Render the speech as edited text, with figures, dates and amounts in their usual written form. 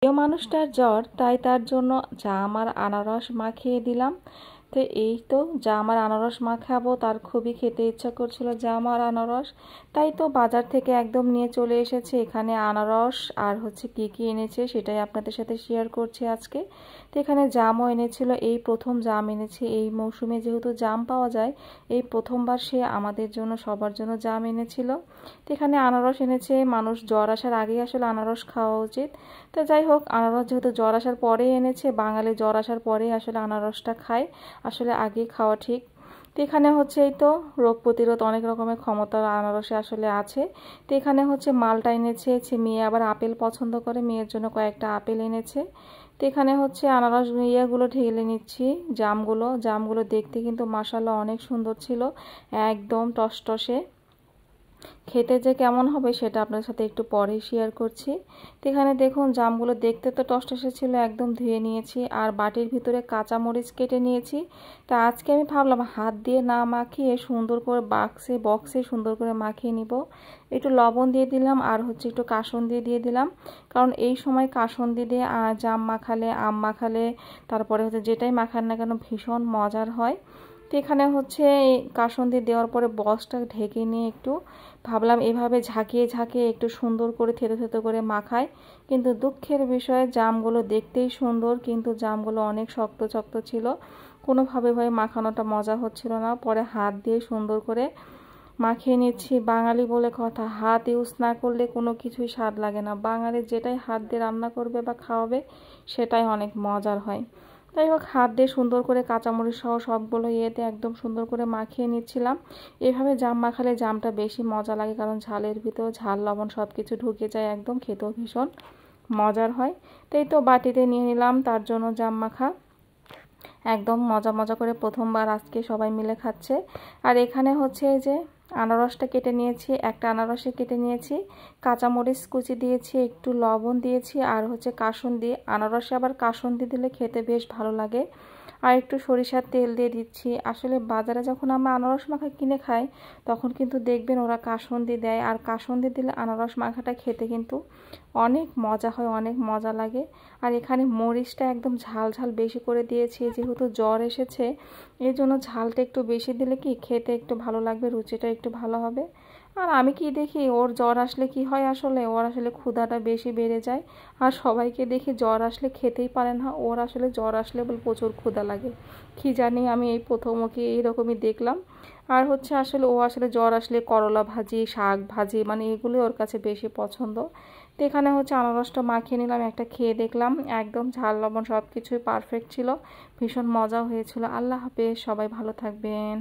প্রিয় মানুষটার জ্বর, তাই তার জন্য জাম আর আনারস মাখিয়ে দিলাম। তো এই তো জাম আর আনারস মাখাবো, তার খুবই খেতে ইচ্ছা করছিল জাম আর আনারস। তাই তো বাজার থেকে একদম নিয়ে চলে এসেছে। এখানে আনারস আর হচ্ছে কি কি এনেছে সেটাই আপনাদের সাথে শেয়ার করছি আজকে। তো এখানে জামও এনেছিল, এই প্রথম জাম এনেছে এই মৌসুমে, যেহেতু জাম পাওয়া যায় এই প্রথমবার সে আমাদের জন্য সবার জন্য জাম এনেছিল। তো এখানে আনারস এনেছে, মানুষ জ্বর আসার আগেই আসলে আনারস খাওয়া উচিত। তো যাই হোক, আনারস যেহেতু জ্বর আসার পরেই এনেছে, বাঙালি জ্বর আসার পরেই আসলে আনারসটা খায়, আসলে আগে খাওয়া ঠিক। তো এখানে হচ্ছে এই তো রোগ প্রতিরোধ অনেক রকমের ক্ষমতা আনারসে আসলে আছে। তো এখানে হচ্ছে মালটা এনেছে, মেয়ে আবার আপেল পছন্দ করে, মেয়ের জন্য কয়েকটা আপেল এনেছে। তো এখানে হচ্ছে আনারস ইয়েগুলো ঢেলে নিচ্ছি, জামগুলো দেখতে কিন্তু মাশাআল্লাহ অনেক সুন্দর ছিল, একদম টসটসে। খেতে যে কেমন হবে সেটা আপনাদের সাথে একটু পরেই শেয়ার করছি। তো এখানে দেখুন জামগুলো দেখতে তো টসটসে ছিল, একদম ধুয়ে নিয়েছি আর বাটির ভিতরে কাঁচা মরিচ কেটে নিয়েছি। তা আজকে আমি ভাবলাম হাত দিয়ে না মাখিয়ে সুন্দর করে বক্সে সুন্দর করে মাখিয়ে নিব। একটু লবণ দিয়ে দিলাম আর হচ্ছে একটু কাসুন্দি দিয়ে দিলাম, কারণ এই সময় কাসুন্দি দিয়ে জাম মাখালে, আম মাখালে, তারপরে হচ্ছে যেটাই মাখান না কেন ভীষণ মজার হয়। তো এখানে হচ্ছে কাসুন্দি দেওয়ার পরে বক্সটা ঢেকে নিয়ে একটু ভাবলাম এভাবে ঝাঁকিয়ে ঝাঁকিয়ে একটু সুন্দর করে থেতো থেতো করে মাখায়, কিন্তু দুঃখের বিষয় জামগুলো দেখতেই সুন্দর কিন্তু জামগুলো অনেক শক্ত শক্ত ছিল, কোনোভাবে মাখানোটা মজা হচ্ছিল না। পরে হাত দিয়ে সুন্দর করে মাখিয়ে নিচ্ছি। বাঙালি বলে কথা, হাত ইউজ না করলে কোনো কিছুই স্বাদ লাগে না। বাঙালি যেটাই হাত দিয়ে রান্না করবে বা খাওয়াবে সেটাই অনেক মজার হয়। যাই হোক, হাত দিয়ে সুন্দর করে কাঁচামরিচ সহ সবগুলো ইয়েতে একদম সুন্দর করে মাখিয়ে নিচ্ছিলাম। এভাবে জাম মাখালে জামটা বেশি মজা লাগে, কারণ ঝালের ভিতর ঝাল লবণ সব কিছু ঢুকে যায়, একদম খেতেও ভীষণ মজার হয়। তাই তো বাটিতে নিয়ে নিলাম তার জন্য জাম মাখা, একদম মজা মজা করে প্রথমবার আজকে সবাই মিলে খাচ্ছে। আর এখানে হচ্ছে যে আনারসটা কেটে নিয়েছি, একটা আনারসে কেটে নিয়েছি, কাঁচামরিচ কুচি দিয়েছি, একটু লবণ দিয়েছি আর হচ্ছে কাসুন্দি। আনারসে আবার কাসুন্দি দিলে খেতে বেশ ভালো লাগে। আর একটু সরিষার তেল দিয়ে দিচ্ছি। আসলে বাজারে যখন আমরা আনারস মাখা কিনে খাই তখন কিন্তু দেখবেন ওরা কাসুন্দি দেয়, আর কাসুন্দি দিলে আনারস মাখাটা খেতে কিন্তু অনেক মজা হয়, অনেক মজা লাগে। আর এখানে মরিচটা একদম ঝাল ঝাল বেশি করে দিয়েছি, যেহেতু জ্বর এসেছে এই জন্য ঝালটা একটু বেশি দিলে কি খেতে একটু ভালো লাগবে, রুচিটা একটু ভালো হবে। আর আমি কি দেখি ওর জ্বর আসলে কি হয়, আসলে ওর আসলে ক্ষুধাটা বেশি বেড়ে যায়। আর সবাইকে দেখি জ্বর আসলে খেতেই পারে না, ওর আসলে জ্বর আসলে বলে প্রচুর ক্ষুধা লাগে। কি জানি, আমি এই প্রথম ওকে এইরকমই দেখলাম। আর হচ্ছে আসলে ও আসলে জ্বর আসলে করলা ভাজি, শাক ভাজি, মানে এগুলোই ওর কাছে বেশি পছন্দ। তো এখানে হচ্ছে আনারসটা মাখিয়ে নিলাম, একটা খেয়ে দেখলাম, একদম ঝাল লবণ সব কিছুই পারফেক্ট ছিল, ভীষণ মজা হয়েছিল। আল্লাহ হাফেজ, সবাই ভালো থাকবেন।